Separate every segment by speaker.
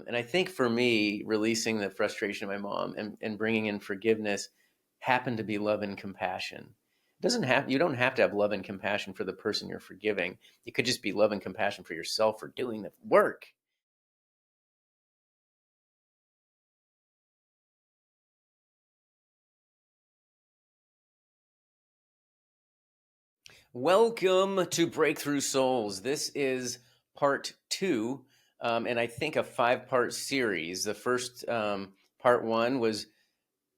Speaker 1: And I think for me, releasing the frustration of my mom and bringing in forgiveness happened to be love and compassion. It doesn't have, you don't have to have love and compassion for the person you're forgiving. It could just be love and compassion for yourself for doing the work. Welcome to Breakthrough Souls. This is part two, and I think a five-part series. The first part one was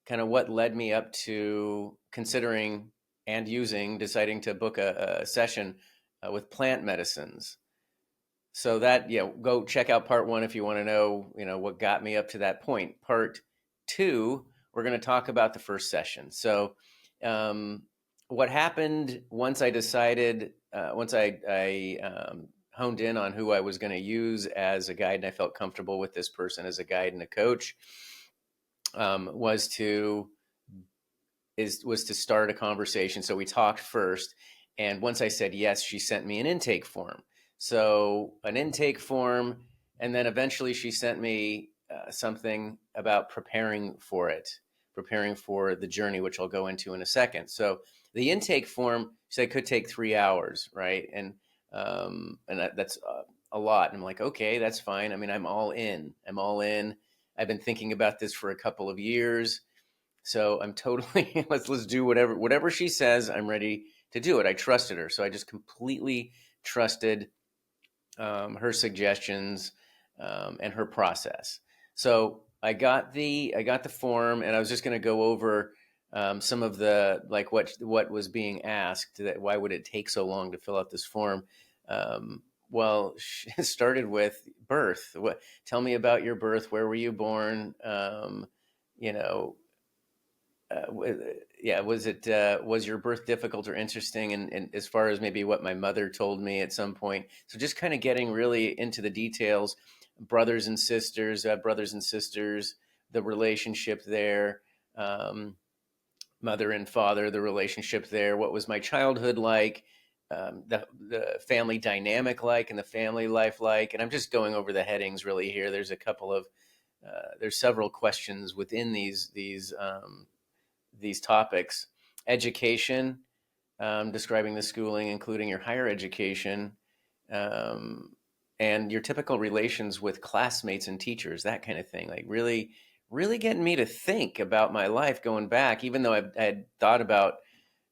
Speaker 1: kind of what led me up to considering and deciding to book a session with plant medicines. So that, yeah, go check out part one if you want to know, what got me up to that point. Part two, we're going to talk about the first session. So, um, what happened once I decided, once I honed in on who I was going to use as a guide, and I felt comfortable with this person as a guide and a coach, was to was to start a conversation. So we talked first, and once I said yes, she sent me an intake form. So an intake form, and then eventually she sent me something about preparing for it, preparing for the journey, which I'll go into in a second. So the intake form, she said, could take 3 hours, right? And that's a lot. And I'm like, okay, that's fine. I mean, I'm all in. I'm all in. I've been thinking about this for a couple of years, so I'm totally let's do whatever she says. I'm ready to do it. I trusted her, so I just completely trusted her suggestions and her process. So I got the form, and I was just going to go over some of the, like, what was being asked. That why would it take so long to fill out this form? Well, it started with birth. Tell me about your birth. Where were you born? You know, yeah, was your birth difficult or interesting? And as far as maybe what my mother told me at some point. So just kind of getting really into the details, brothers and sisters, the relationship there, um, mother and father, the relationship there. What was my childhood like? The family dynamic like, and the family life like. And I'm just going over the headings really here. There's several questions within these topics. Education, describing the schooling, including your higher education, um, and your typical relations with classmates and teachers, that kind of thing. Like really, really getting me to think about my life going back, even though I had thought about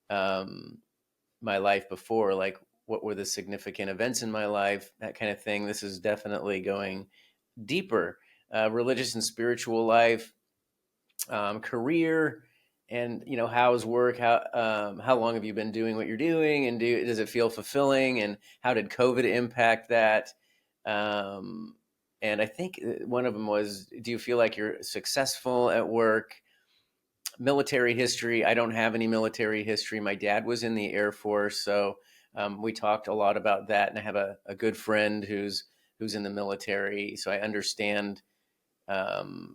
Speaker 1: um, my life before, like what were the significant events in my life, that kind of thing. This is definitely going deeper. Religious and spiritual life, career, and how's work, how long have you been doing what you're doing, and does it feel fulfilling, and how did COVID impact that? um, and I think one of them was, do you feel like you're successful at work? Military history, I don't have any military history. My dad was in the Air Force, so we talked a lot about that, and I have a good friend who's in the military, so I understand. And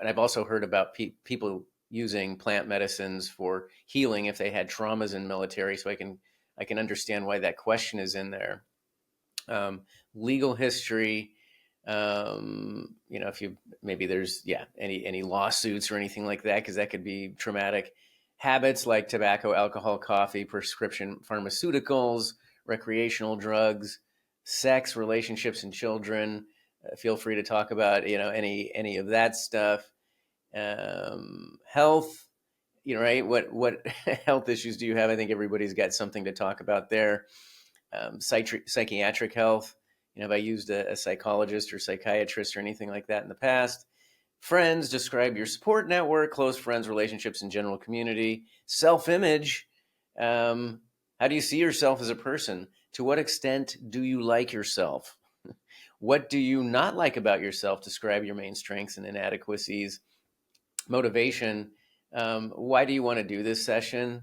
Speaker 1: I've also heard about people using plant medicines for healing if they had traumas in military. So I can understand why that question is in there. Um, Legal history. If you maybe there's, yeah, any lawsuits or anything like that, because that could be traumatic. Habits like tobacco, alcohol, coffee, prescription pharmaceuticals, recreational drugs, sex, relationships, and children. Feel free to talk about any of that stuff. Health, right? What health issues do you have? I think everybody's got something to talk about there. Psychiatric health. Have I used a psychologist or psychiatrist or anything like that in the past? Friends, describe your support network, close friends, relationships, and general community. Self image. How do you see yourself as a person? To what extent do you like yourself? What do you not like about yourself? Describe your main strengths and inadequacies. Motivation. Why do you want to do this session?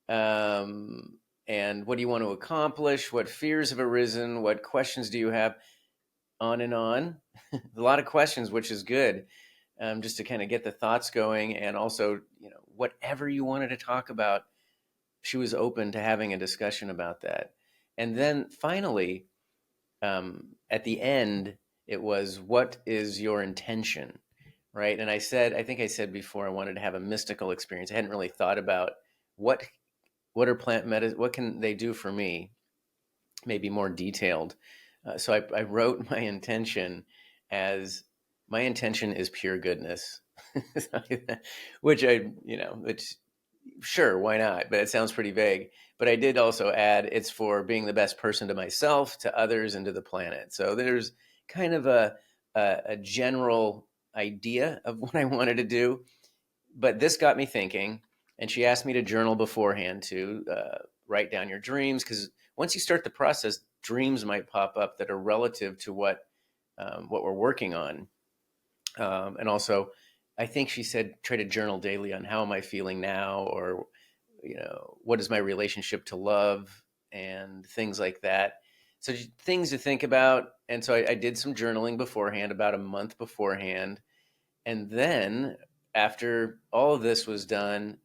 Speaker 1: Um, and what do you want to accomplish? What fears have arisen? What questions do you have? On and on. A lot of questions, which is good, just to kind of get the thoughts going. And also, whatever you wanted to talk about, she was open to having a discussion about that. And then finally, at the end, It was, what is your intention? Right. And I think I said before, I wanted to have a mystical experience. I hadn't really thought about what what are plant medicine, what can they do for me, maybe more detailed. So I wrote my intention as, my intention is pure goodness, which which, sure, why not? But it sounds pretty vague. But I did also add, it's for being the best person to myself, to others, and to the planet. So there's kind of a general idea of what I wanted to do. But this got me thinking, and she asked me to journal beforehand, to write down your dreams, because once you start the process, dreams might pop up that are relative to what we're working on. And also, I think she said try to journal daily on, how am I feeling now, or what is my relationship to love, and things like that. So things to think about. And so I did some journaling beforehand, about a month beforehand. And then after all of this was done,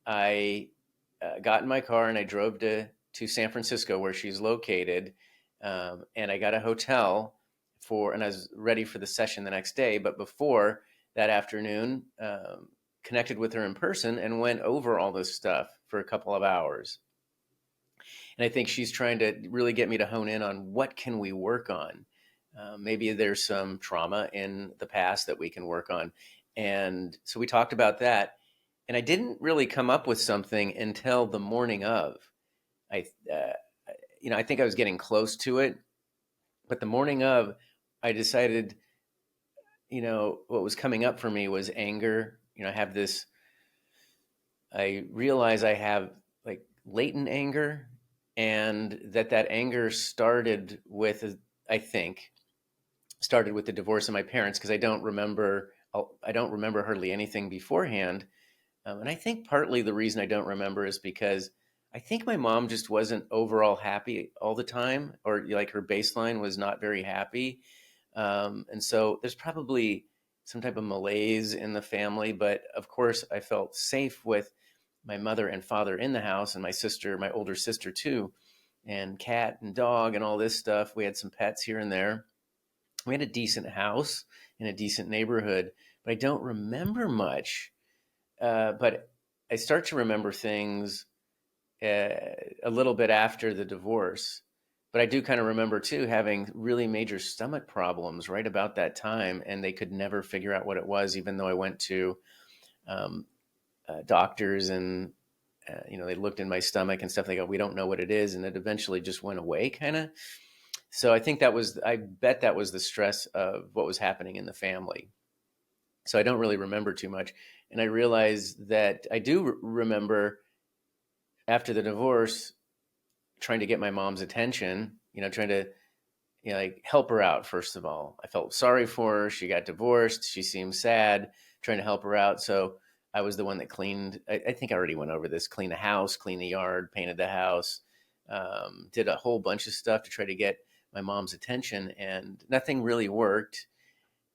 Speaker 1: I got in my car and I drove to San Francisco, where she's located. And I got a hotel and I was ready for the session the next day. But before that afternoon, connected with her in person and went over all this stuff for a couple of hours. And I think she's trying to really get me to hone in on, what can we work on. Maybe there's some trauma in the past that we can work on. And so we talked about that. And I didn't really come up with something until the morning of. I, uh, I think I was getting close to it, but the morning of, I decided, what was coming up for me was anger. I have this, I realize I have like latent anger, and that anger started with, I think, started with the divorce of my parents, because I don't remember hardly anything beforehand. And I think partly the reason I don't remember is because I think my mom just wasn't overall happy all the time, or like her baseline was not very happy. And so there's probably some type of malaise in the family. But of course, I felt safe with my mother and father in the house, and my sister, my older sister too, and cat and dog and all this stuff. We had some pets here and there. We had a decent house in a decent neighborhood, but I don't remember much. But I start to remember things a little bit after the divorce. But I do kind of remember too having really major stomach problems right about that time, and they could never figure out what it was, even though I went to um, doctors, and they looked in my stomach and stuff. They go, "We don't know what it is," and it eventually just went away, kind of. So I think I bet that was the stress of what was happening in the family. So I don't really remember too much. And I realized that I do remember, after the divorce, trying to get my mom's attention, trying to, like, help her out. First of all, I felt sorry for her. She got divorced. She seemed sad, trying to help her out. So I was the one that cleaned. I think I already went over this: clean the house, clean the yard, painted the house, did a whole bunch of stuff to try to get my mom's attention, and nothing really worked.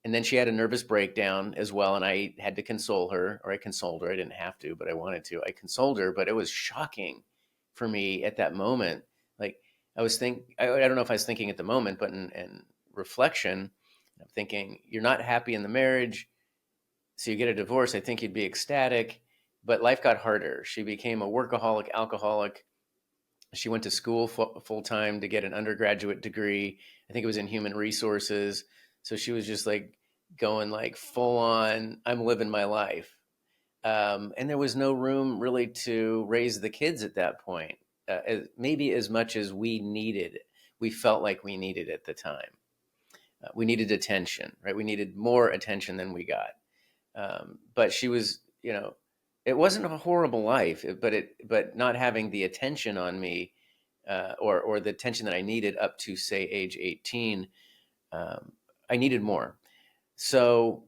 Speaker 1: And then she had a nervous breakdown as well, and I had to console her, or I consoled her. I didn't have to, but I wanted to. I consoled her, but it was shocking for me at that moment. Like, I don't know if I was thinking at the moment, but in reflection, I'm thinking, you're not happy in the marriage, so you get a divorce. I think you'd be ecstatic, but life got harder. She became a workaholic, alcoholic. She went to school full time to get an undergraduate degree. I think it was in human resources. So she was just like going like full on, I'm living my life. And there was no room really to raise the kids at that point, maybe as much as we needed. We felt like we needed at the time. We needed attention, right? We needed more attention than we got. But she was, it wasn't a horrible life, but not having the attention on me, or the attention that I needed up to, say, age 18, um, I needed more. So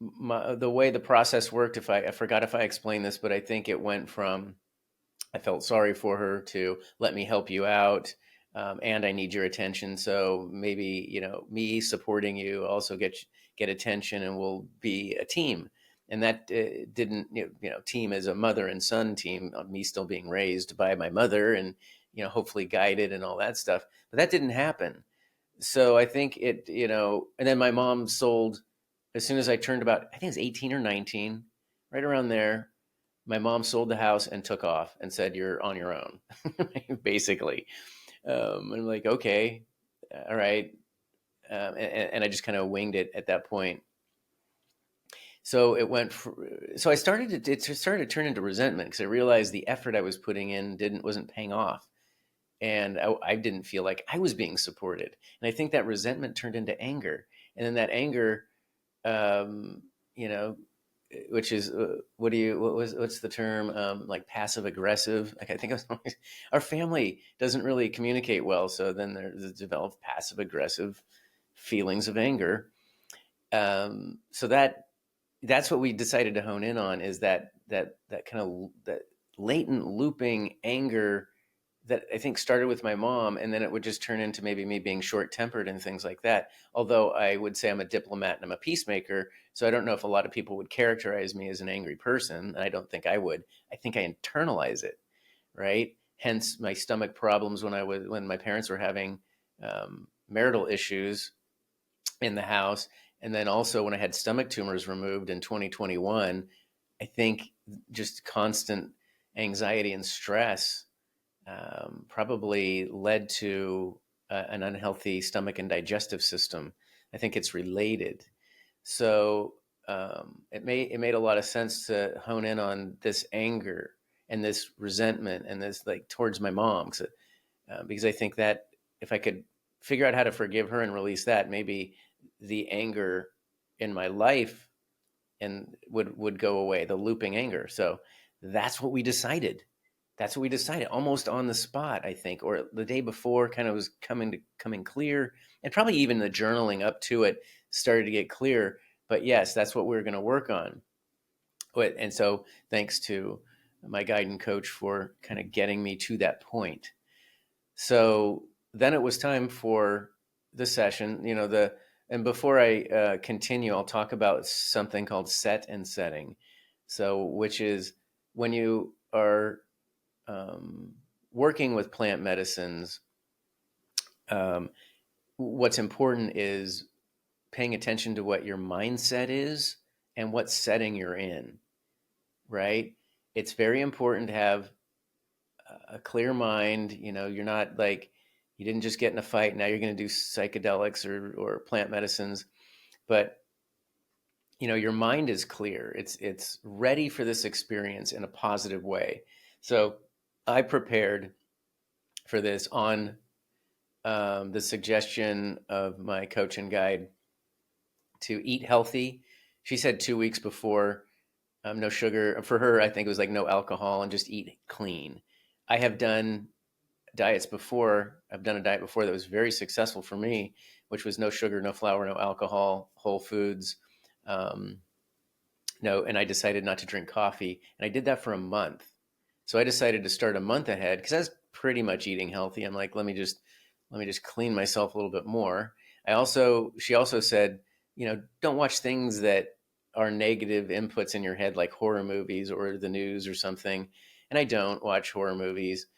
Speaker 1: the way the process worked, I forgot if I explained this, but I think it went from, I felt sorry for her, to let me help you out. And I need your attention. So maybe, me supporting you also get attention, and we'll be a team. And that didn't, team as a mother and son team, me still being raised by my mother, and, hopefully guided and all that stuff. But that didn't happen. So I think it, and then my mom sold as soon as I turned about, I think it was 18 or 19, right around there. My mom sold the house and took off and said, "You're on your own," basically. And I'm like, okay, all right. And I just kind of winged it at that point. So it went. So I started to. It started to turn into resentment because I realized the effort I was putting in wasn't paying off, and I didn't feel like I was being supported. And I think that resentment turned into anger, and then that anger, um, you know, which is what's the term, like passive aggressive. Like I think our family doesn't really communicate well, so then there's developed passive aggressive feelings of anger. So that's what we decided to hone in on, is that kind of that latent looping anger that I think started with my mom, and then it would just turn into maybe me being short tempered and things like that. Although I would say I'm a diplomat and I'm a peacemaker, so I don't know if a lot of people would characterize me as an angry person. And I don't think I would. I think I internalize it, right? Hence my stomach problems when my parents were having marital issues in the house. And then also when I had stomach tumors removed in 2021, I think just constant anxiety and stress probably led to an unhealthy stomach and digestive system. I think it's related. So it made a lot of sense to hone in on this anger and this resentment and this, like, towards my mom, because I think that if I could figure out how to forgive her and release that, maybe the anger in my life and would go away, the looping anger. So that's what we decided. That's what we decided almost on the spot, I think, or the day before, kind of was coming clear, and probably even the journaling up to it started to get clear. But yes, that's what we're going to work on. And so thanks to my guide and coach for kind of getting me to that point. So then it was time for the session, and before I continue, I'll talk about something called set and setting. So, which is when you are um, working with plant medicines, um, what's important is paying attention to what your mindset is and what setting you're in, right? It's very important to have a clear mind. You're not like, you didn't just get in a fight. Now you're going to do psychedelics or plant medicines, but your mind is clear. It's ready for this experience in a positive way. So I prepared for this on the suggestion of my coach and guide to eat healthy. She said 2 weeks before, no sugar. For her, I think it was like no alcohol and just eat clean. I have done diets before. I've done a diet before that was very successful for me, which was no sugar, no flour, no alcohol, whole foods. No, and I decided not to drink coffee, and I did that for a month. So I decided to start a month ahead because I was pretty much eating healthy. I'm like, let me just clean myself a little bit more. She also said, don't watch things that are negative inputs in your head, like horror movies or the news or something. And I don't watch horror movies.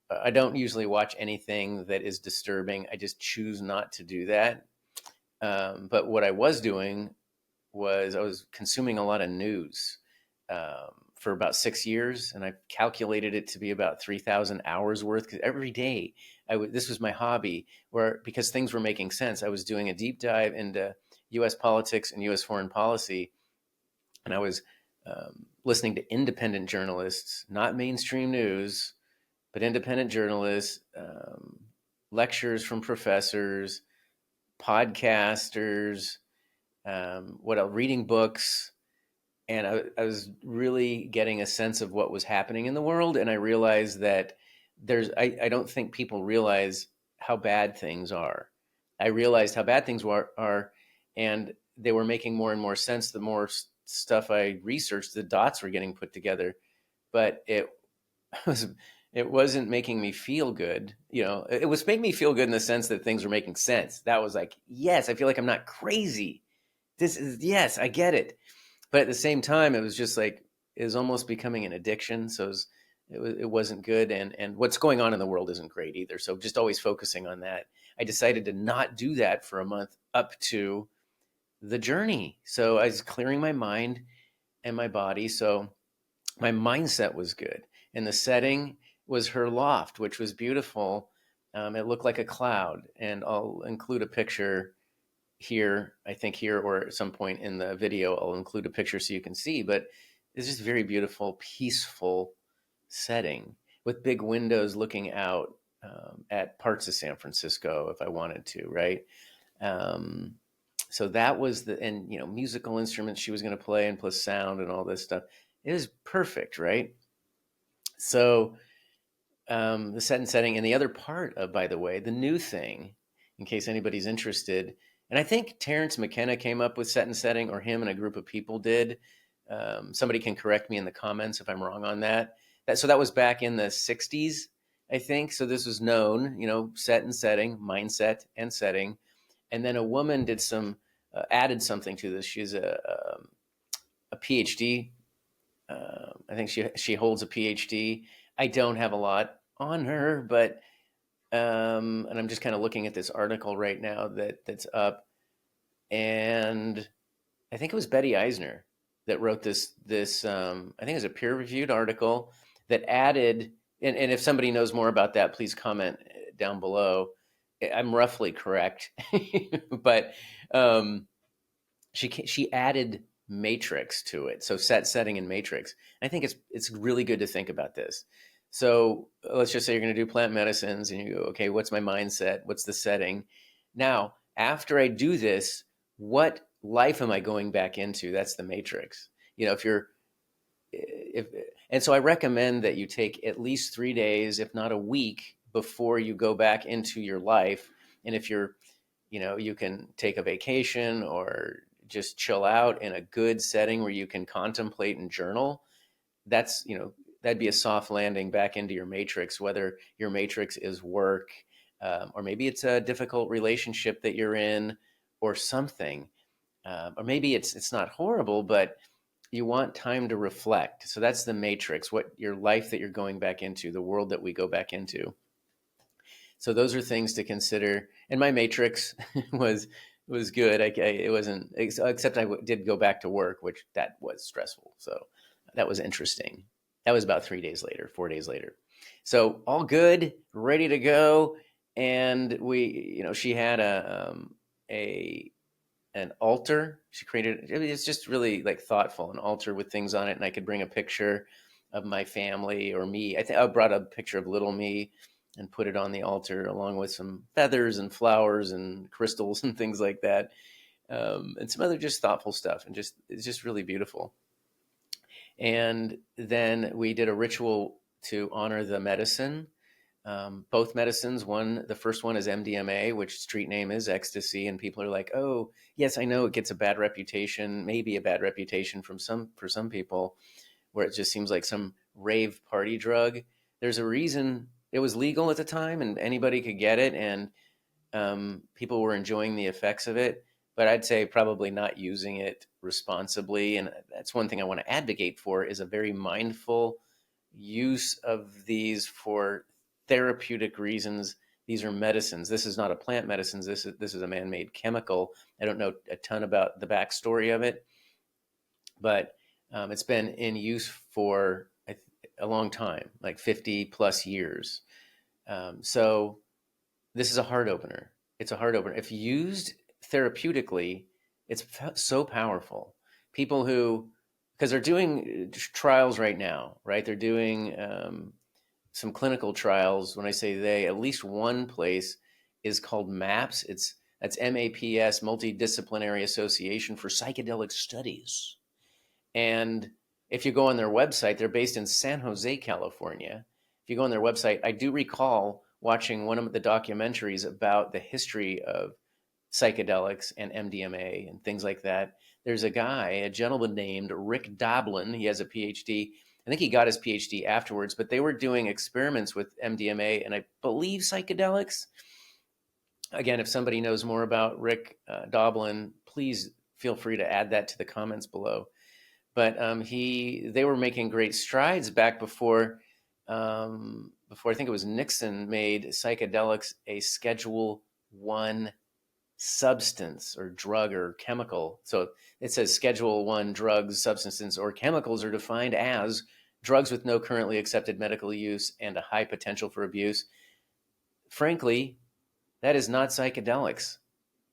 Speaker 1: I don't usually watch anything that is disturbing. I just choose not to do that. But what I was doing was I was consuming a lot of news for about 6 years, and I calculated it to be about 3,000 hours worth. Because every day, this was my hobby, where because things were making sense, I was doing a deep dive into U.S. politics and U.S. foreign policy, and I was listening to independent journalists, not mainstream news, but independent journalists, lectures from professors, podcasters, what else, reading books. And I was really getting a sense of what was happening in the world. And I realized that I don't think people realize how bad things are. I realized how bad things are, and they were making more and more sense the more stuff I researched. The dots were getting put together, but was it wasn't making me feel good. It was making me feel good in the sense that things were making sense. That was like, yes, I feel like I'm not crazy. Yes, I get it. But at the same time, it was just like, it was almost becoming an addiction. So it wasn't good. And what's going on in the world isn't great either. So just always focusing on that. I decided to not do that for a month up to the journey. So I was clearing my mind and my body. So my mindset was good. And the setting was her loft, which was beautiful. It looked like a cloud. And I'll include a picture here, I think here or at some point in the video, I'll include a picture so you can see. But it's just very beautiful, peaceful setting with big windows looking out at parts of San Francisco if I wanted to, right? Um, so that was and musical instruments she was going to play and plus sound and all this stuff. It was perfect, right? So the set and setting, and the other part of, by the way, the new thing, in case anybody's interested, and I think Terrence McKenna came up with set and setting, or him and a group of people did. Somebody can correct me in the comments if I'm wrong on that. So that was back in the '60s, I think. So this was known, set and setting, mindset and setting, and then a woman did added something to this. She's a PhD. I think she holds a PhD. I don't have a lot on her, but and I'm just kind of looking at this article right now that's up, and I think it was Betty Eisner that wrote this. I think it was a peer reviewed article that added, and if somebody knows more about that, please comment down below. I'm roughly correct, but um, she added matrix to it, so set, setting, and matrix. I think it's really good to think about this. So let's just say you're going to do plant medicines, and you go, okay, what's my mindset? What's the setting? Now, after I do this, what life am I going back into? That's the matrix. If and so I recommend that you take at least 3 days, if not a week, before you go back into your life. And if you can take a vacation or just chill out in a good setting where you can contemplate and journal. That'd be a soft landing back into your matrix, whether your matrix is work, or maybe it's a difficult relationship that you're in or something. Or maybe it's not horrible, but you want time to reflect. So that's the matrix, what your life that you're going back into, the world that we go back into. So those are things to consider. And my matrix was good. It wasn't, except I did go back to work, which that was stressful. So that was interesting. That was about 3 days later, 4 days later. So all good, ready to go. And she had an altar. She created, it's just really like thoughtful, an altar with things on it. And I could bring a picture of my family or me. I think I brought a picture of little me and put it on the altar along with some feathers and flowers and crystals and things like that. And some other just thoughtful stuff. And it's just really beautiful. And then we did a ritual to honor the medicine. Both medicines. The first one is MDMA, which street name is ecstasy, and people are like, "Oh, yes, I know it gets a bad reputation, maybe a bad reputation for some people, where it just seems like some rave party drug." There's a reason it was legal at the time, and anybody could get it, and people were enjoying the effects of it. But I'd say probably not using it responsibly, and that's one thing I want to advocate for is a very mindful use of these for therapeutic reasons. These are medicines. This is not a plant medicine. This is a man-made chemical. I don't know a ton about the backstory of it, but it's been in use for a long time, like 50 plus years. So this is a heart opener. It's a heart opener. If used therapeutically, it's so powerful. People because they're doing trials right now, right? They're doing some clinical trials. When I say they, at least one place is called MAPS. That's MAPS, Multidisciplinary Association for Psychedelic Studies. And if you go on their website, they're based in San Jose, California. If you go on their website, I do recall watching one of the documentaries about the history of psychedelics and MDMA and things like that. There's a gentleman named Rick Doblin. He has a PhD. I think he got his PhD afterwards, but they were doing experiments with MDMA and I believe psychedelics. Again, if somebody knows more about Rick Doblin, please feel free to add that to the comments below. But they were making great strides back before I think it was Nixon made psychedelics a Schedule one substance or drug or chemical. So it says Schedule 1 drugs, substances, or chemicals are defined as drugs with no currently accepted medical use and a high potential for abuse. Frankly, that is not psychedelics.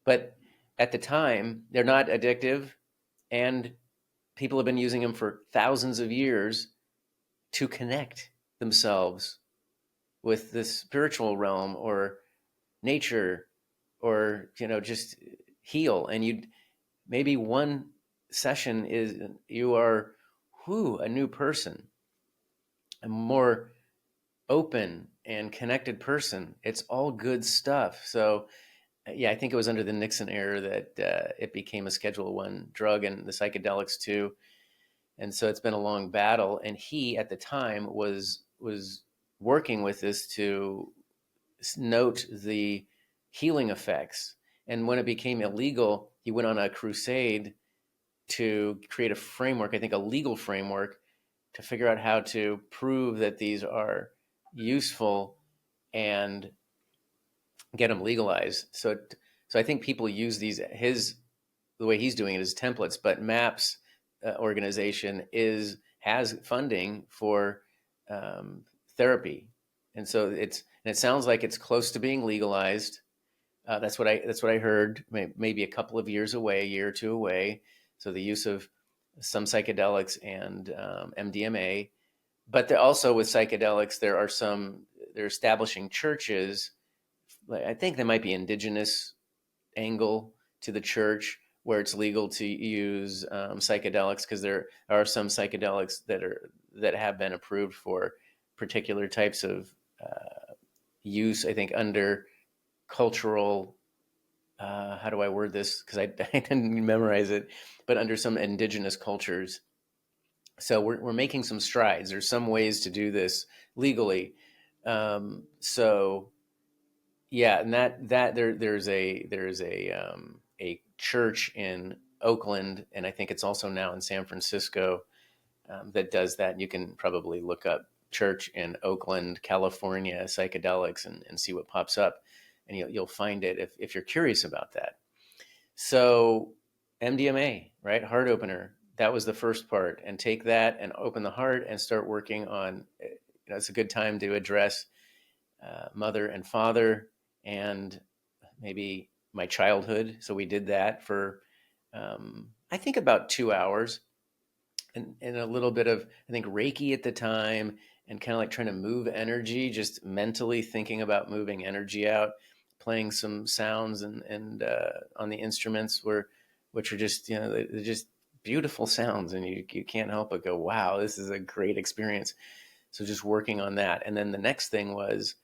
Speaker 1: But at the time, they're not addictive, and people have been using them for thousands of years to connect themselves with the spiritual realm or nature, or just heal. And you maybe one session is you are a new person, a more open and connected person. It's all good stuff. So yeah, I think it was under the Nixon era that it became a Schedule 1 drug, and the psychedelics too. And so it's been a long battle. And he, at the time, was working with this to note the healing effects. And when it became illegal, he went on a crusade to create a framework, I think a legal framework, to figure out how to prove that these are useful and get them legalized. So I think people use the way he's doing it as templates, but MAPS organization has funding for um, therapy, and so it sounds like it's close to being legalized. That's what I heard. Maybe a couple of years away, a year or two away. So the use of some psychedelics and MDMA, but also with psychedelics, they're establishing churches. I think there might be indigenous angle to the church where it's legal to use psychedelics, because there are some psychedelics that have been approved for particular types of use. I think under cultural, how do I word this? Because I didn't memorize it, but under some indigenous cultures. So we're making some strides. There's some ways to do this legally. So yeah, and there's a church in Oakland, and I think it's also now in San Francisco, that does that. You can probably look up church in Oakland, California, psychedelics, and see what pops up, and you'll find it if you're curious about that. So MDMA, right? Heart opener. That was the first part, and take that and open the heart and start working on. It's a good time to address mother and father, and maybe my childhood. So we did that for, I think, about 2 hours, and a little bit of, I think, Reiki at the time, and kind of like trying to move energy, just mentally thinking about moving energy out, playing some sounds and on the instruments, which are just, they're just beautiful sounds, and you can't help but go, wow, this is a great experience. So just working on that. And then the next thing was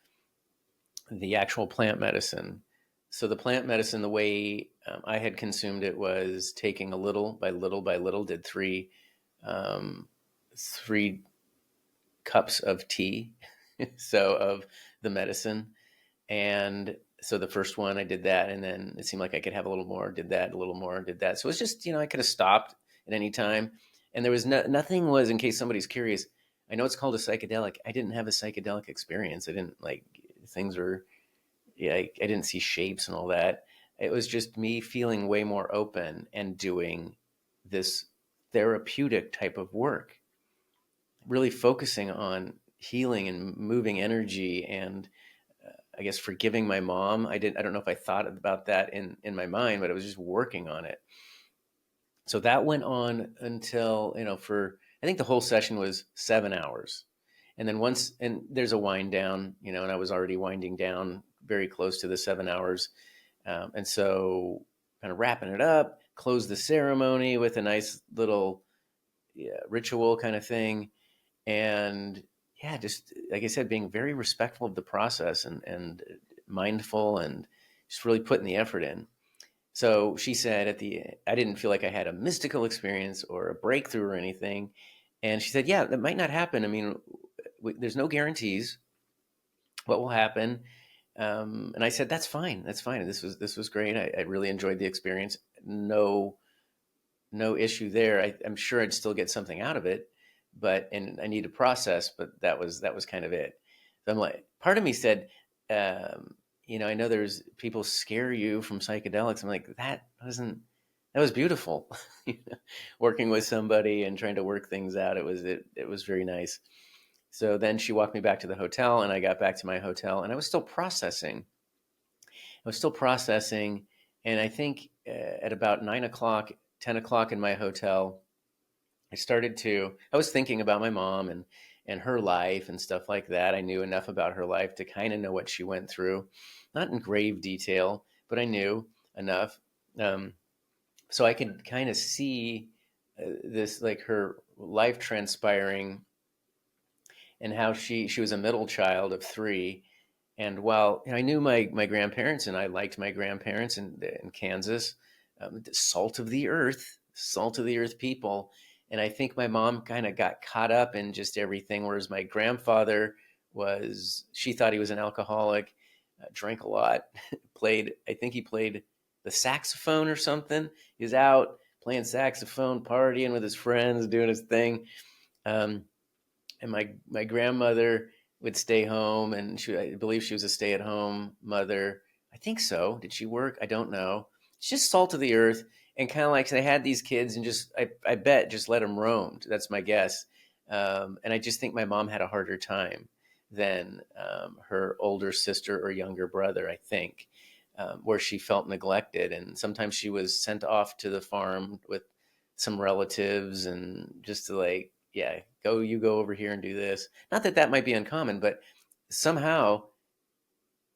Speaker 1: the actual plant medicine. So the plant medicine, the way I had consumed it, was taking a little by little, did three cups of tea, so of the medicine. And so the first one I did that, and then it seemed like I could have a little more, did that, a little more, did that. So it's just, I could have stopped at any time. And there was nothing was, in case somebody's curious, I know it's called a psychedelic. I didn't have a psychedelic experience. I didn't like, things were, yeah, I didn't see shapes and all that. It was just me feeling way more open and doing this therapeutic type of work, really focusing on healing and moving energy, and I guess forgiving my mom. I don't know if I thought about that in my mind, but I was just working on it. So that went on until, for, I think the whole session was 7 hours. And then and there's a wind down, and I was already winding down very close to the 7 hours. And so kind of wrapping it up, close the ceremony with a nice little, yeah, ritual kind of thing. And yeah, just like I said, being very respectful of the process, and mindful, and just really putting the effort in. So she said I didn't feel like I had a mystical experience or a breakthrough or anything. And she said, yeah, that might not happen. I mean, there's no guarantees what will happen. And I said, that's fine. That's fine. This was great. I really enjoyed the experience. No issue there. I'm sure I'd still get something out of it, and I need to process, but that was kind of it. So I'm like, part of me said, I know there's people scare you from psychedelics. I'm like, that was beautiful. You know, working with somebody and trying to work things out. It was very nice. So then she walked me back to the hotel, and I got back to my hotel, and I was still processing. I was still processing, and I think at about 9 o'clock, 10 o'clock in my hotel, I was thinking about my mom and her life and stuff like that. I knew enough about her life to kind of know what she went through, not in grave detail, but I knew enough. Um, so I could kind of see this, like, her life transpiring, and how she was a middle child of three. And while I knew my grandparents, and I liked my grandparents in Kansas, salt of the earth people. And I think my mom kind of got caught up in just everything, whereas my grandfather she thought he was an alcoholic, drank a lot, I think he played the saxophone or something. He was out playing saxophone, partying with his friends, doing his thing. Um, and my grandmother would stay home, and I believe she was a stay at home mother. I think so. Did she work? I don't know. It's just salt of the earth, and kind of like they had these kids and just I bet just let them roam. That's my guess. And I just think my mom had a harder time than her older sister or younger brother, I think, where she felt neglected, and sometimes she was sent off to the farm with some relatives, and just to, like, yeah, go over here and do this. Not that that might be uncommon, but somehow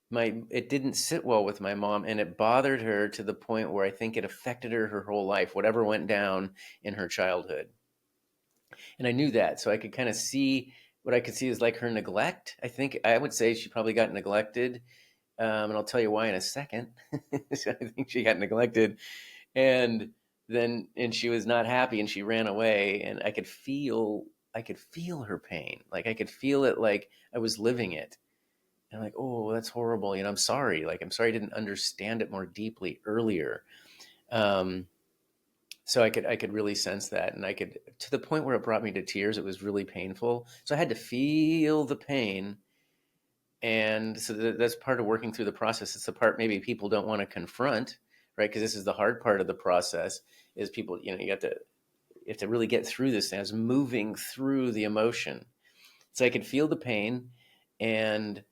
Speaker 1: my it didn't sit well with my mom, and it bothered her to the point where I think it affected her whole life, whatever went down in her childhood. And I knew that, so I could kind of see what I could see is like her neglect. I think I would say she probably got neglected, and I'll tell you why in a second. So I think she got neglected, and and she was not happy, and she ran away, and I could feel her pain. Like, I could feel it, like I was living it. And I'm like, oh, that's horrible. I'm sorry. Like, I'm sorry I didn't understand it more deeply earlier. Um, so I could really sense that, and I could, to the point where it brought me to tears. It was really painful. So I had to feel the pain. And so that's part of working through the process. It's the part maybe people don't want to confront, right? Because this is the hard part of the process, is people, you have to really get through this thing, as moving through the emotion. So I could feel the pain, and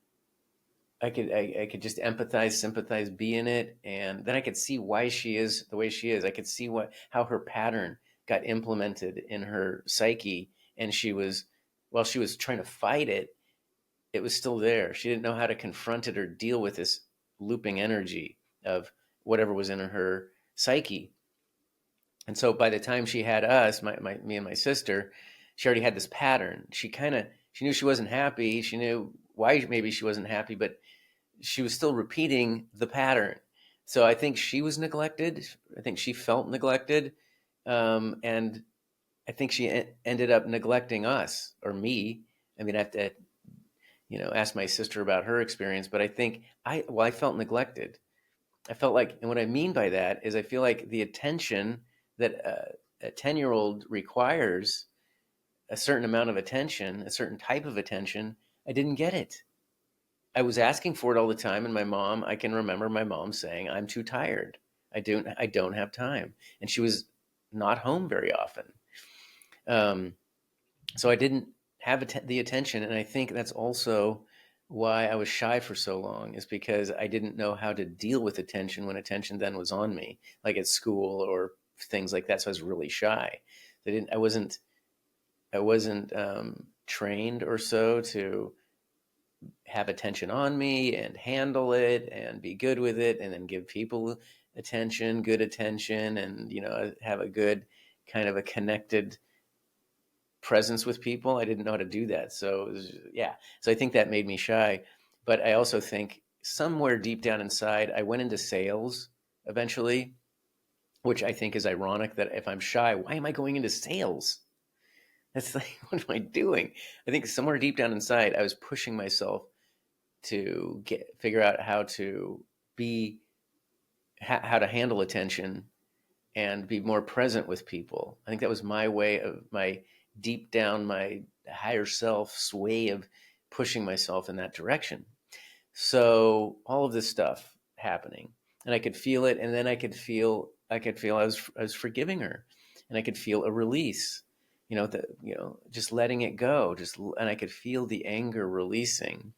Speaker 1: I could just empathize, sympathize, be in it, and then I could see why she is the way she is. I could see how her pattern got implemented in her psyche, and while she was trying to fight it, it was still there. She didn't know how to confront it or deal with this looping energy of whatever was in her psyche. And so by the time she had us, me and my sister, she already had this pattern. She knew she wasn't happy. She knew why maybe she wasn't happy, but she was still repeating the pattern. So I think she was neglected. I think she felt neglected. And I think she ended up neglecting us, or me. I mean, I have to, ask my sister about her experience, but I think I felt neglected. I felt like, and what I mean by that is I feel like the attention that a 10-year-old requires, a certain amount of attention, a certain type of attention, I didn't get it. I was asking for it all the time, and I can remember my mom saying, "I'm too tired. I don't have time." And she was not home very often. Um, so I didn't have the attention, and I think that's also why I was shy for so long, is because I didn't know how to deal with attention when attention then was on me, like at school or things like that. So I was really shy. I wasn't trained or so to have attention on me and handle it and be good with it, and then give people good attention, and have a good kind of a connected presence with people. I didn't know how to do that. So yeah. So I think that made me shy. But I also think somewhere deep down inside, I went into sales eventually, which I think is ironic, that if I'm shy, why am I going into sales? That's like, what am I doing? I think somewhere deep down inside, I was pushing myself to figure out how to be, how to handle attention and be more present with people. I think that was my way of my deep down, my higher self's way of pushing myself in that direction. So all of this stuff happening, and I could feel it, and then I was forgiving her, and I could feel a release, just letting it go, and I could feel the anger releasing,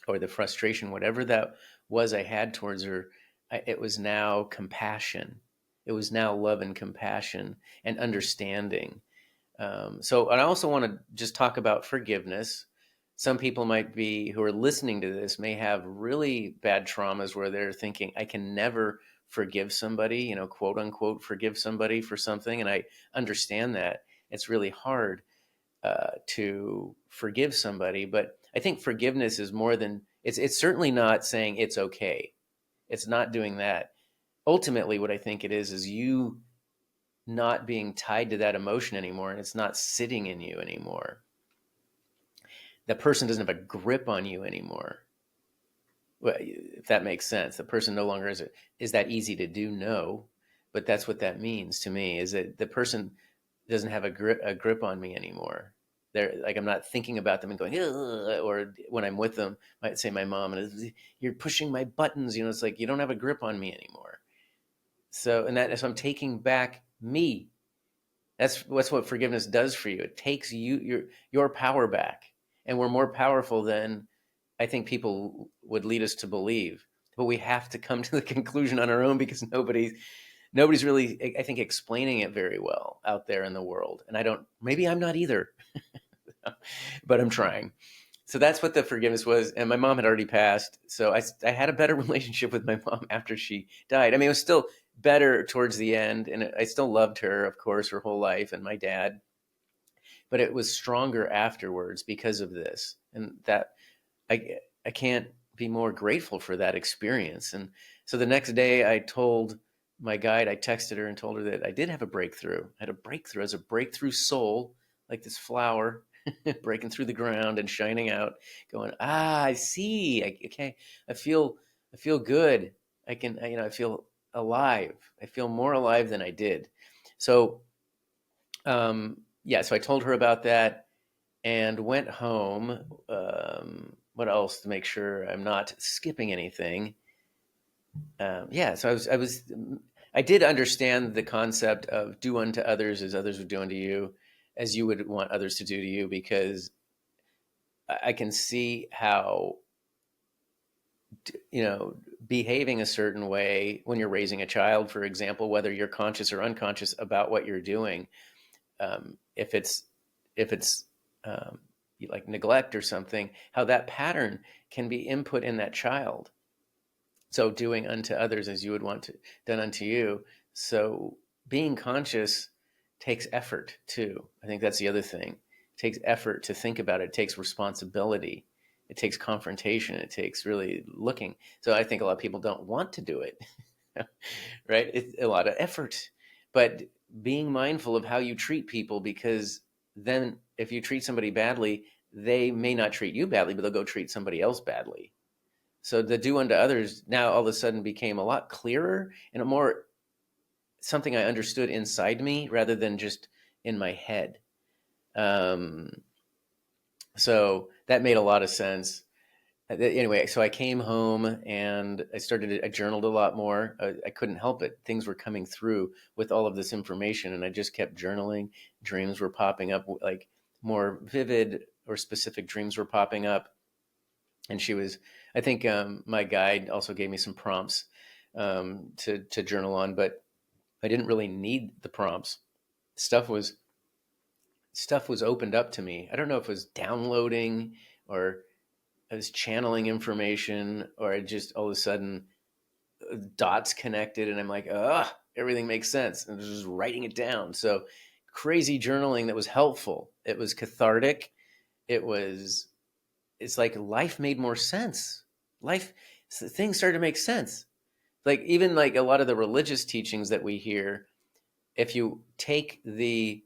Speaker 1: or the frustration, whatever that was I had towards her. It was now compassion. It was now love and compassion and understanding. So, and I also want to just talk about forgiveness. Some people who are listening to this, may have really bad traumas where they're thinking, I can never forgive somebody, quote unquote, forgive somebody for something. And I understand that it's really hard to forgive somebody. But I think forgiveness is more than it's certainly not saying it's okay. It's not doing that. Ultimately, what I think it is you not being tied to that emotion anymore, and it's not sitting in you anymore. The person doesn't have a grip on you anymore. Well, if that makes sense, the person no longer is that easy to do? No, but that's what that means to me, is that the person doesn't have a grip on me anymore. They're like, I'm not thinking about them and going, ugh, or when I'm with them, might say my mom, and you're pushing my buttons. It's like, you don't have a grip on me anymore. So, so I'm taking back me. That's what forgiveness does for you. It takes your power back, and we're more powerful than I think people would lead us to believe. But we have to come to the conclusion on our own, because nobody's really, I think, explaining it very well out there in the world. And maybe I'm not either, but I'm trying. So that's what the forgiveness was. And my mom had already passed. So I had a better relationship with my mom after she died. I mean, it was still better towards the end. And I still loved her, of course, her whole life, and my dad. But it was stronger afterwards because of this. And that I can't be more grateful for that experience. And so the next day I told my guide, I texted her and told her that I did have a breakthrough. I had a breakthrough as a breakthrough soul, like this flower breaking through the ground and shining out, going, I see. Okay. I feel good. I feel alive. I feel more alive than I did. So, yeah, so I told her about that and went home. What else to make sure I'm not skipping anything? Yeah, so I did understand the concept of do unto others as others would do unto you, as you would want others to do to you, because I can see how, behaving a certain way when you're raising a child, for example, whether you're conscious or unconscious about what you're doing, if it's um, like neglect or something, how that pattern can be input in that child. So doing unto others as you would want to done unto you. So being conscious takes effort too. I think that's the other thing. It takes effort to think about it. It takes responsibility. It takes confrontation. It takes really looking. So I think a lot of people don't want to do it, right? It's a lot of effort, but being mindful of how you treat people, because then if you treat somebody badly, they may not treat you badly, but they'll go treat somebody else badly. So the do unto others now all of a sudden became a lot clearer and a more something I understood inside me rather than just in my head. Um, so that made a lot of sense. Anyway, so I came home and I journaled a lot more. I couldn't help it. Things were coming through with all of this information, and I just kept journaling. Dreams were popping up, like more vivid or specific dreams were popping up. And I think my guide also gave me some prompts to journal on, but I didn't really need the prompts. Stuff was stuff was opened up to me. I don't know if it was downloading, or I was channeling information, or I just all of a sudden dots connected, and I'm like, everything makes sense, and just writing it down. So crazy journaling that was helpful. It was cathartic. It was it's like life made more sense. Life Things started to make sense. Like even like a lot of the religious teachings that we hear, if you take the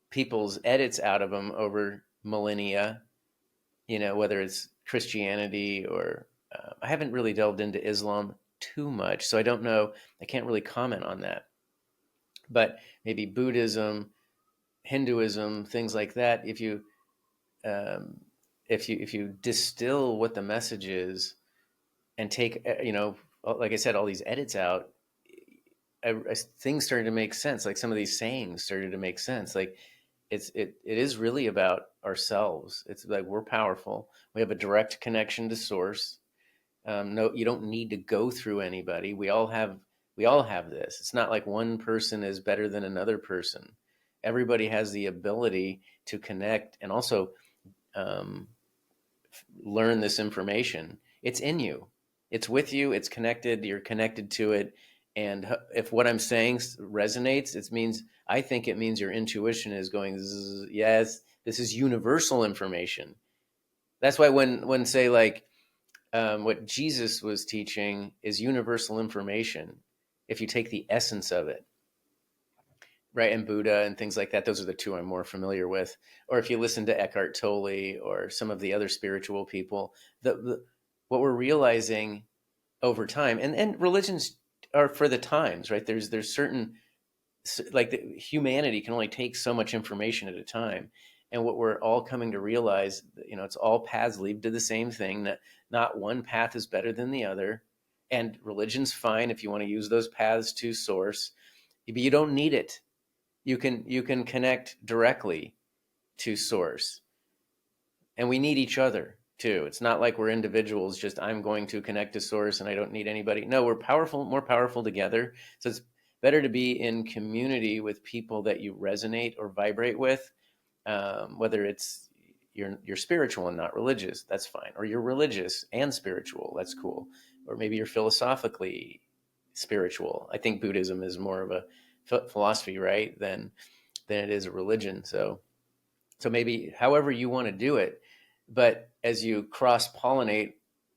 Speaker 1: people's edits out of them over millennia, whether it's Christianity or I haven't really delved into Islam too much, so I don't know. I can't really comment on that. But maybe Buddhism, Hinduism, things like that. If you um, if you distill what the message is and take, like I said, all these edits out, things started to make sense. Like some of these sayings started to make sense. Like it is really about ourselves. It's like we're powerful. We have a direct connection to source. No, you don't need to go through anybody. We all have this. It's not like one person is better than another person. Everybody has the ability to connect and also um, learn this information. It's in you. It's with you. It's connected. You're connected to it. And if what I'm saying resonates, it means I think it means your intuition is going, "Zzz, yes, this is universal information." That's why when say like what Jesus was teaching is universal information. If you take the essence of it, right, and Buddha and things like that, those are the two I'm more familiar with. Or if you listen to Eckhart Tolle or some of the other spiritual people, what we're realizing over time, and religions are for the times, right? There's certain, like humanity can only take so much information at a time, and what we're all coming to realize, it's all paths lead to the same thing. That not one path is better than the other, and religion's fine if you want to use those paths to source, but you don't need it. You can connect directly to source, and we need each other too. It's not like we're individuals, just I'm going to connect to source and I don't need anybody. No, we're powerful, more powerful together. So it's better to be in community with people that you resonate or vibrate with, whether it's you're spiritual and not religious, that's fine, or you're religious and spiritual, that's cool, or maybe you're philosophically spiritual. I think Buddhism is more of a philosophy, right, than it is a religion. So maybe however you want to do it, but as you cross pollinate,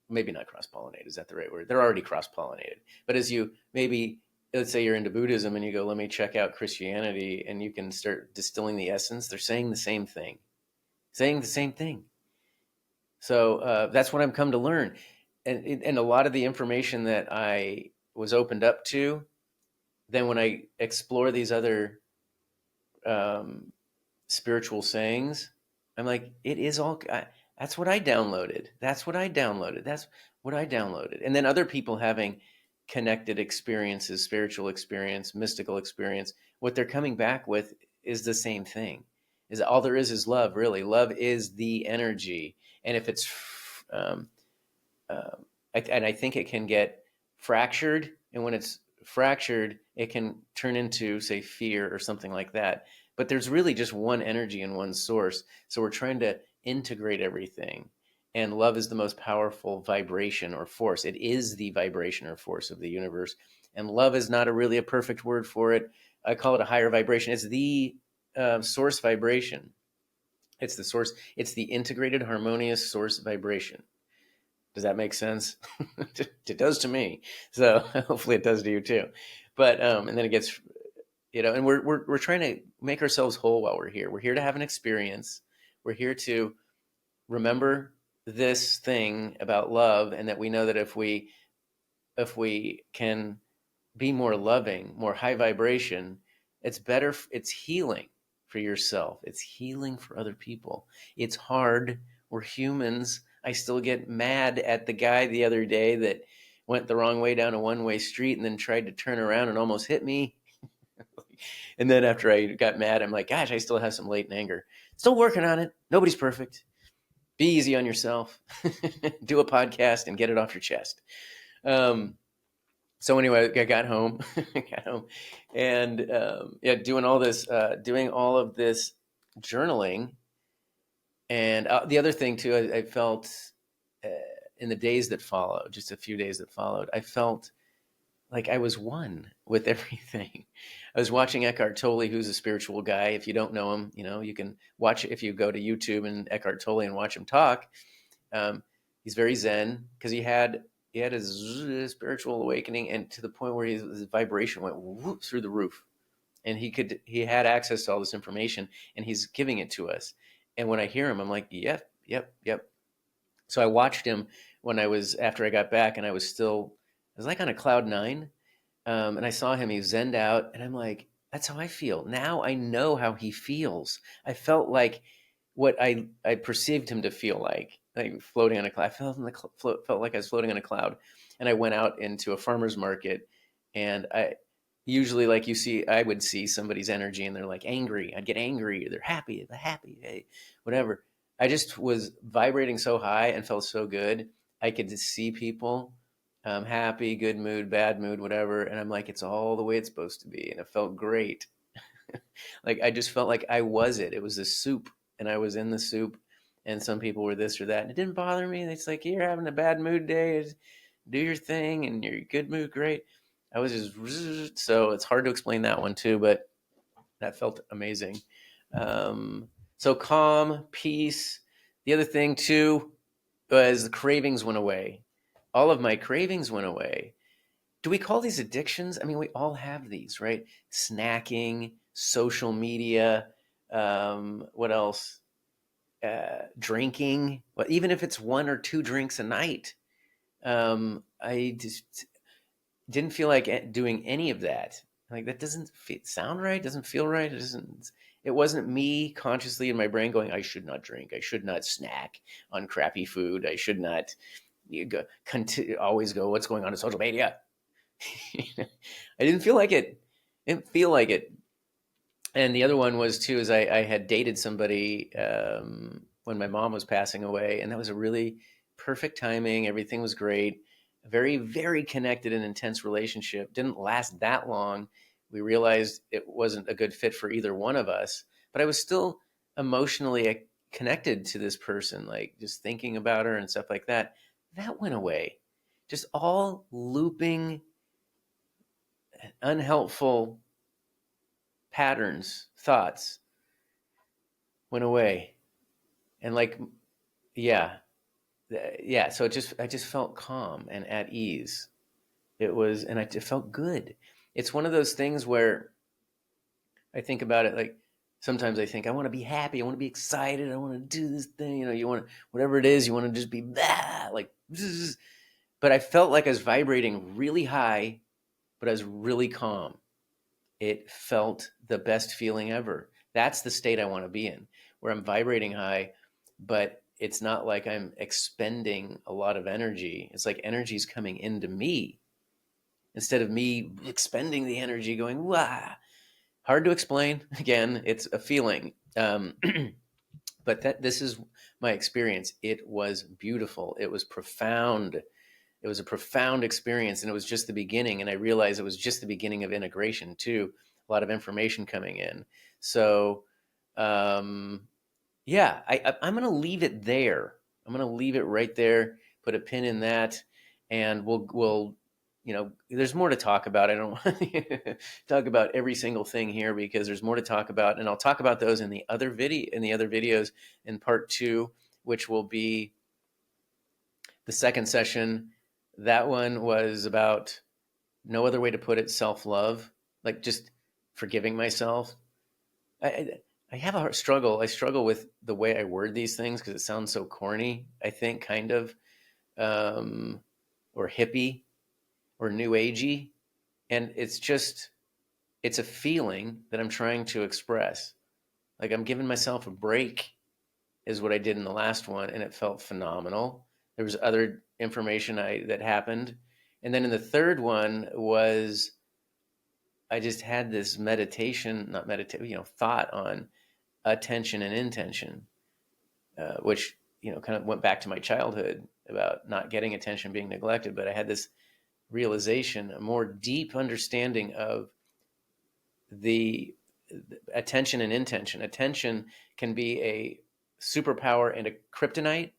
Speaker 1: maybe not cross pollinate, is that the right word? They're already cross pollinated. But as you maybe, let's say you're into Buddhism and you go, let me check out Christianity, and you can start distilling the essence. They're saying the same thing, saying the same thing. So that's what I've come to learn. And a lot of the information that I was opened up to, then when I explore these other um, spiritual sayings, I'm like, it is all. That's what I downloaded. That's what I downloaded. That's what I downloaded. And then other people having connected experiences, spiritual experience, mystical experience, what they're coming back with is the same thing. Is all there is love. Really, love is the energy. And if it's, um, uh, and I think it can get fractured, and when it's fractured, it can turn into, say, fear or something like that. But there's really just one energy and one source. So we're trying to integrate everything. And love is the most powerful vibration or force. It is the vibration or force of the universe. And love is not really a perfect word for it. I call it a higher vibration. It's the source vibration. It's the source. It's the integrated harmonious source vibration. Does that make sense? It does to me. So hopefully it does to you too. But and then it gets, and we're trying to make ourselves whole while we're here. We're here to have an experience. We're here to remember this thing about love, and that we know that if we can be more loving, more high vibration, it's better. It's healing for yourself. It's healing for other people. It's hard. We're humans. I still get mad at the guy the other day that went the wrong way down a one-way street and then tried to turn around and almost hit me. And then after I got mad, I'm like, gosh, I still have some latent anger. Still working on it. Nobody's perfect. Be easy on yourself. Do a podcast and get it off your chest. So anyway, I got home, and yeah, doing all of this journaling. And the other thing too, I felt uh, in the days that followed, just a few days that followed, I felt like I was one with everything. I was watching Eckhart Tolle, who's a spiritual guy. If you don't know him, you can watch, if you go to YouTube and Eckhart Tolle and watch him talk. He's very Zen, because he had his spiritual awakening, and to the point where his vibration went whoop through the roof, and he had access to all this information, and he's giving it to us. And when I hear him, I'm like, yep, yep, yep. So I watched him after I got back, and I was like on a cloud nine, and I saw him. He zenned out, and I'm like, that's how I feel now. I know how he feels. I felt like what I perceived him to feel like floating on a cloud. I felt felt like I was floating on a cloud, and I went out into a farmer's market, and I usually, like, I would see somebody's energy, and they're like angry. I'd get angry. They're happy, hey, whatever. I just was vibrating so high and felt so good. I could just see people, happy, good mood, bad mood, whatever, and I'm like, it's all the way it's supposed to be, and it felt great. Like I just felt like I was it. It was a soup, and I was in the soup. And some people were this or that, and it didn't bother me. It's like you're having a bad mood day, do your thing, and you're good mood, great. I was just so it's hard to explain that one too, but that felt amazing. Um, so calm, peace. The other thing too was the cravings went away. All of my cravings went away. Do we call these addictions? I mean, we all have these, right? Snacking, social media, what else? Drinking. Well, even if it's one or two drinks a night, I just didn't feel like doing any of that. Like that doesn't sound right. Doesn't feel right. It doesn't. It wasn't me consciously in my brain going, "I should not drink. I should not snack on crappy food. I should not." You go, always go, "What's going on in social media?" I didn't feel like it. I didn't feel like it. And the other one was too is I had dated somebody when my mom was passing away, and that was a really perfect timing. Everything was great. A very, very connected and intense relationship. Didn't last that long. We realized it wasn't a good fit for either one of us, but I was still emotionally connected to this person, like just thinking about her and stuff like that. That went away. Just all looping, unhelpful patterns, thoughts went away. And like, yeah, yeah. So I just felt calm and at ease. It was, and it felt good. It's one of those things where I think about it like sometimes I think I want to be happy, I want to be excited, I want to do this thing. You know, you want to, whatever it is, you want to just be blah, like, zzz. But I felt like I was vibrating really high, but I was really calm. It felt the best feeling ever. That's the state I want to be in, where I'm vibrating high, but it's not like I'm expending a lot of energy. It's like energy is coming into me instead of me expending the energy going, wah. Hard to explain. Again, it's a feeling. But this is my experience. It was beautiful. It was profound. It was a profound experience, and it was just the beginning. And I realized it was just the beginning of integration too. A lot of information coming in. So, um, yeah, I'm going to leave it there. I'm going to leave it right there. Put a pin in that, and we'll there's more to talk about. I don't want to talk about every single thing here because there's more to talk about, and I'll talk about those in the other videos in part two, which will be the second session. That one was about, no other way to put it, self-love, like just forgiving myself. I, I have a struggle. I struggle with the way I word these things because it sounds so corny, I think, kind of, um, or hippie or new agey. And it's a feeling that I'm trying to express. Like I'm giving myself a break is what I did in the last one, and it felt phenomenal. There was other information that happened. And then in the third one was I just had this meditation, not meditation, thought on attention and intention, which kind of went back to my childhood about not getting attention, being neglected. But I had this realization, a more deep understanding of the attention and intention. Attention can be a superpower and a kryptonite.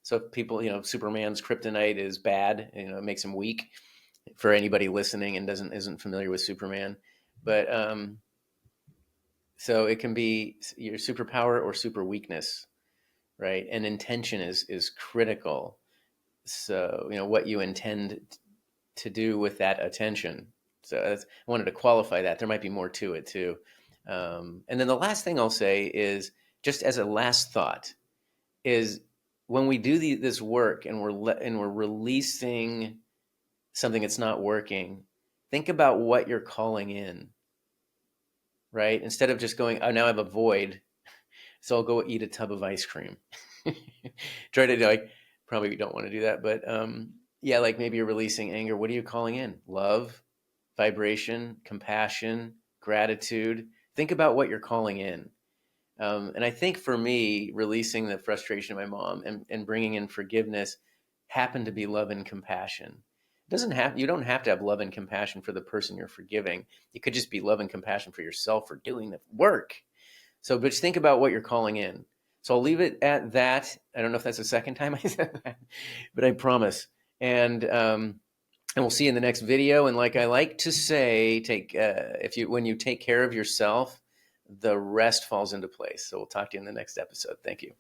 Speaker 1: So if people, Superman's kryptonite is bad. It makes him weak. For anybody listening and isn't familiar with Superman, but so it can be your superpower or super weakness, right? And intention is critical. So what you intend to do with that attention. So I wanted to qualify that. There might be more to it too. And then the last thing I'll say is, just as a last thought, is when we do this work and we're releasing something that's not working, think about what you're calling in, right? Instead of just going, oh, now I have a void. So I'll go eat a tub of ice cream. Try to like, probably don't want to do that, but yeah, like maybe you're releasing anger. What are you calling in? Love, vibration, compassion, gratitude. Think about what you're calling in. And I think for me, releasing the frustration of my mom and bringing in forgiveness happened to be love and compassion. It doesn't have, you don't have to have love and compassion for the person you're forgiving. It could just be love and compassion for yourself for doing the work. So, but just think about what you're calling in. So I'll leave it at that. I don't know if that's the second time I said that, but I promise. And we'll see you in the next video. And like I like to say, when you take care of yourself, the rest falls into place. So we'll talk to you in the next episode. Thank you.